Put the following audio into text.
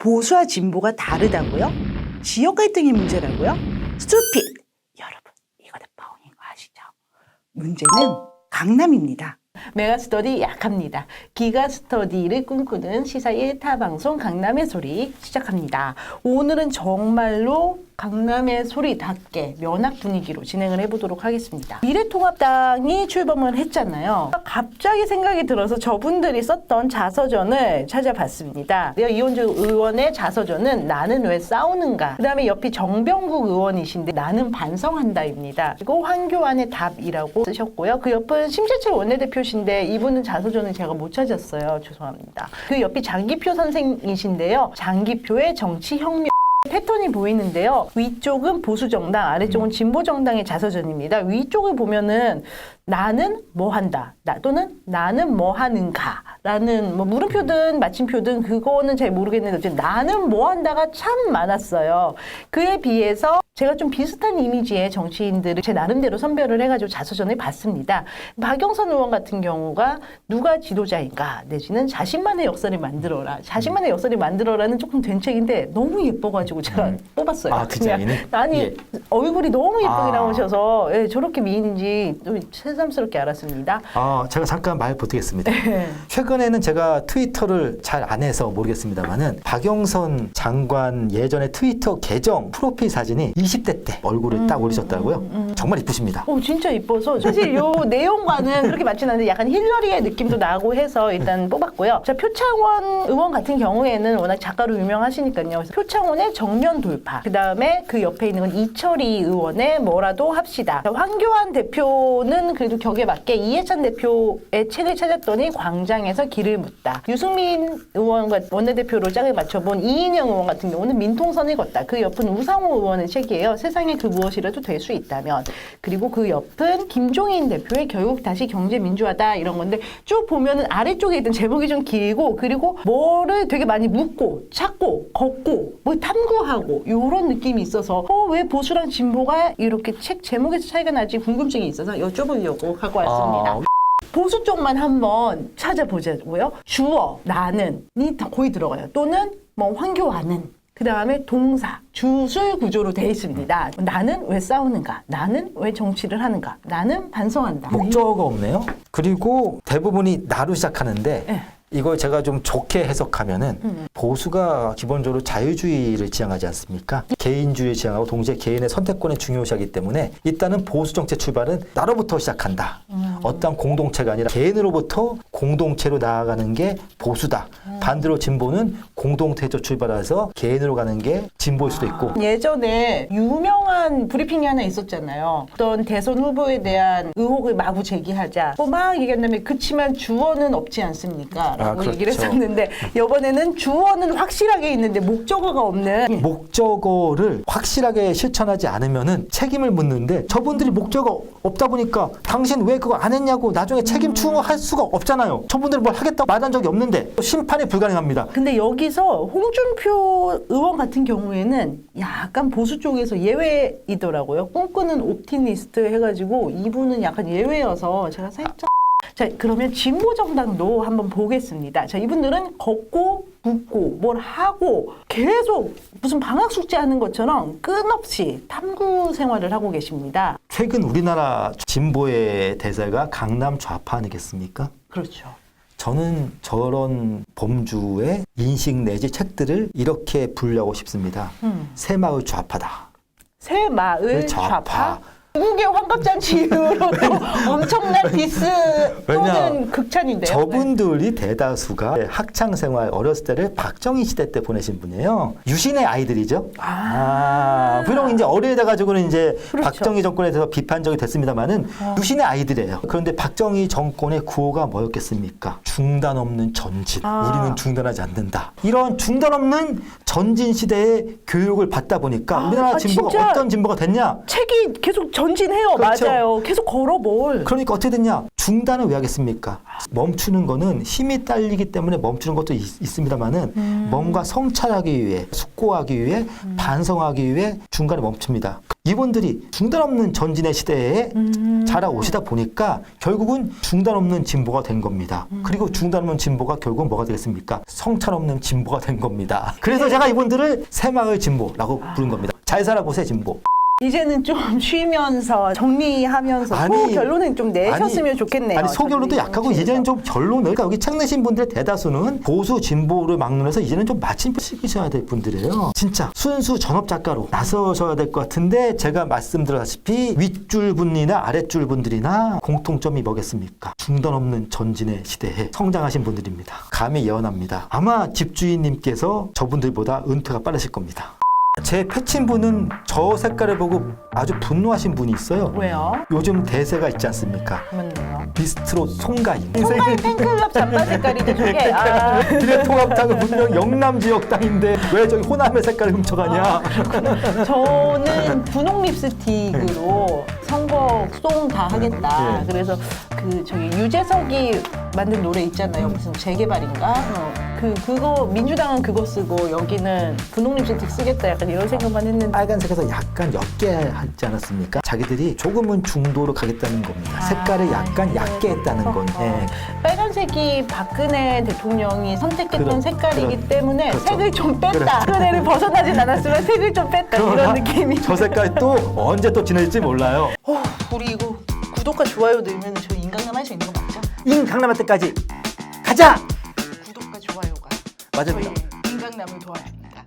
보수와 진보가 다르다고요? 지역 갈등이 문제라고요? 스투핏! 여러분, 이거는 뻥인 거 아시죠? 문제는 강남입니다. 메가스터디 약합니다. 기가스터디를 꿈꾸는 시사 1타 방송 강남의 소리 시작합니다. 오늘은 정말로 강남의 소리답게 면학 분위기로 진행을 해보도록 하겠습니다. 미래통합당이 출범을 했잖아요. 갑자기 생각이 들어서 저분들이 썼던 자서전을 찾아봤습니다. 이원주 의원의 자서전은 나는 왜 싸우는가, 그 다음에 옆이 정병국 의원이신데 나는 반성한다입니다. 그리고 황교안의 답이라고 쓰셨고요. 그 옆은 심재철 원내대표신데 이분은 자서전을 제가 못 찾았어요. 죄송합니다. 그 옆이 장기표 선생이신데요. 장기표의 정치혁명 패턴이 보이는데요. 위쪽은 보수정당, 아래쪽은 진보정당의 자서전입니다. 위쪽을 보면은 나는 뭐 한다, 또는 나는 뭐 하는가 라는 뭐 물음표든 마침표든 그거는 잘 모르겠는데 어쨌든 나는 뭐 한다가 참 많았어요. 그에 비해서 제가 좀 비슷한 이미지의 정치인들을 제 나름대로 선별을 해가지고 자서전을 봤습니다. 박영선 의원 같은 경우가 누가 지도자인가 내지는 자신만의 역사를 만들어라. 자신만의 역사를 만들어라는 조금 된 책인데 너무 예뻐가지고 제가 뽑았어요. 아, 디자인이? 아니 예. 얼굴이 너무 예쁘게 아. 나오셔서 예, 저렇게 미인인지 좀 새삼스럽게 알았습니다. 제가 잠깐 말 보태겠습니다. 최근에는 제가 트위터를 잘 안 해서 모르겠습니다만은 박영선 장관 예전에 트위터 계정 프로필 사진이 20대 때 얼굴을 딱 올리셨더라고요. 정말 이쁘십니다. 오, 진짜 이뻐서 사실 요 내용과는 그렇게 맞진 않는데 약간 힐러리의 느낌도 나고 해서 일단 뽑았고요. 자, 표창원 의원 같은 경우에는 워낙 작가로 유명하시니까요. 그래서 표창원의 정면 돌파, 그 다음에 그 옆에 있는 건 이철희 의원의 뭐라도 합시다. 자, 황교안 대표는 그래도 격에 맞게 이해찬 대표의 책을 찾았더니 광장에서 길을 묻다. 유승민 의원과 원내대표로 짝을 맞춰본 이인영 의원 같은 경우는 민통선을 걷다. 그 옆은 우상호 의원의 책이에요. 세상에 그 무엇이라도 될 수 있다면. 그리고 그 옆은 김종인 대표의 결국 다시 경제민주화다 이런 건데 쭉 보면은 아래쪽에 있던 제목이 좀 길고 그리고 뭐를 되게 많이 묻고 찾고 걷고 뭐 탐구하고 이런 느낌이 있어서 왜 보수랑 진보가 이렇게 책 제목에서 차이가 나지 궁금증이 있어서 여쭤보려고 갖고 왔습니다. 보수 쪽만 한번 찾아보자고요. 주어, 나는이 거의 들어가요. 또는 뭐 황교안은, 그 다음에 동사, 주술 구조로 되어 있습니다. 나는 왜 싸우는가? 나는 왜 정치를 하는가? 나는 반성한다. 목적어가 없네요. 그리고 대부분이 나로 시작하는데 네. 이걸 제가 좀 좋게 해석하면은 보수가 기본적으로 자유주의를 지향하지 않습니까? 개인주의를 지향하고 동시에 개인의 선택권을 중요시하기 때문에 일단은 보수 정책 출발은 나로부터 시작한다. 어떤 공동체가 아니라 개인으로부터 공동체로 나아가는 게 보수다. 반대로 진보는 공동체에서 출발해서 개인으로 가는 게 진보일 수도 있고. 예전에 유명한 브리핑이 하나 있었잖아요. 어떤 대선 후보에 대한 의혹을 마구 제기하자. 막 얘기한다면 그치만 주어는 없지 않습니까? 라고 그렇죠. 얘기를 했었는데 이번에는 주어는 확실하게 있는데 목적어가 없는 목적어를 확실하게 실천하지 않으면은 책임을 묻는데 저분들이 목적어 없다 보니까 당신 왜 그거 안 했냐고 나중에 책임 추궁할 수가 없잖아요. 저분들 뭘 하겠다고 말한 적이 없는데 심판이 불가능합니다. 근데 여기서 홍준표 의원 같은 경우에는 약간 보수 쪽에서 예외이더라고요. 꿈꾸는 옵티미스트 해가지고 이분은 약간 예외여서 제가 살짝 자, 그러면 진보정당도 한번 보겠습니다. 자, 이분들은 걷고 묻고 뭘 하고 계속 무슨 방학 숙제하는 것처럼 끝없이 탐구 생활을 하고 계십니다. 최근 우리나라 진보의 대세가 강남 좌파 아니겠습니까? 그렇죠. 저는 저런 범주의 인식 내지 책들을 이렇게 분류하고 싶습니다. 새마을 좌파다. 새마을 좌파? 중국의 환갑잔치 이후로 또 엄청난 디스 또는 극찬인데요. 저분들이 대다수가 학창생활 어렸을 때를 박정희 시대 때 보내신 분이에요. 유신의 아이들이죠. 비록 이제 어리다 가지고는 이제 그렇죠. 박정희 정권에 대해서 비판적이 됐습니다만은 유신의 아이들이에요. 그런데 박정희 정권의 구호가 뭐였겠습니까? 중단 없는 전진. 우리는 중단하지 않는다. 이런 중단 없는 전진 시대의 교육을 받다 보니까 우리나라 진보가 진짜 어떤 진보가 됐냐? 책이 계속 전진해요. 그렇죠. 맞아요. 계속 걸어 뭘. 그러니까 어떻게 됐냐? 중단을 왜 하겠습니까? 멈추는 거는 힘이 딸리기 때문에 멈추는 것도 있습니다만은 뭔가 성찰하기 위해, 숙고하기 위해, 반성하기 위해 중간에 멈춥니다. 이분들이 중단 없는 전진의 시대에 자라오시다 보니까 결국은 중단 없는 진보가 된 겁니다. 그리고 중단 없는 진보가 결국은 뭐가 되겠습니까? 성찰 없는 진보가 된 겁니다. 그래서 제가 이분들을 새마을 진보라고 부른 겁니다. 잘 살아보세요 진보. 이제는 좀 쉬면서 정리하면서 아니, 결론은 좀 내셨으면 아니, 좋겠네요. 아니 소결론도 약하고 이제는 좀 결론을 그러니까 여기 책 내신 분들의 대다수는 보수 진보를 막론해서 이제는 좀 마침표 찍으셔야 될 분들이에요. 진짜 순수 전업 작가로 나서셔야 될 것 같은데 제가 말씀드렸다시피 윗줄 분이나 아랫줄 분들이나 공통점이 뭐겠습니까? 중단 없는 전진의 시대에 성장하신 분들입니다. 감히 예언합니다. 아마 집주인님께서 저분들보다 은퇴가 빠르실 겁니다. 제 패친분은 저 색깔을 보고 아주 분노하신 분이 있어요. 왜요? 요즘 대세가 있지 않습니까? 맞네요. 비스트로 송가인. 송가인 팬클럽 잠바 색깔이죠, 저게. 아. 미래통합당은 분명 영남 지역 당인데 왜 저기 호남의 색깔을 훔쳐가냐? 저는 분홍 립스틱으로 선거송 다 하겠다. 예. 그래서 저기 유재석이 만든 노래 있잖아요. 무슨 재개발인가? 그거 민주당은 그거 쓰고 여기는 분홍 립스틱 쓰겠다. 약간 이런 생각만 했는데. 빨간색에서 약간 옅게 하지 않았습니까? 자기들이 조금은 중도로 가겠다는 겁니다. 색깔을 약간 얕게 했다는 건. 예. 빨간색이 박근혜 대통령이 선택했던 색깔이기 그렇죠. 때문에 그렇죠. 색을 좀 뺐다. 그렇죠. 박근혜를 벗어나진 않았지만 색을 좀 뺐다. 이런 느낌이. 저 색깔 또 언제 또 지낼지 몰라요. 우리 이거 구독과 좋아요 누르면 저희 인강남 할 수 있는 거 맞죠? 강남할 때까지 가자! 구독과 좋아요가 맞아요. 저희 인강남을 도와줍니다.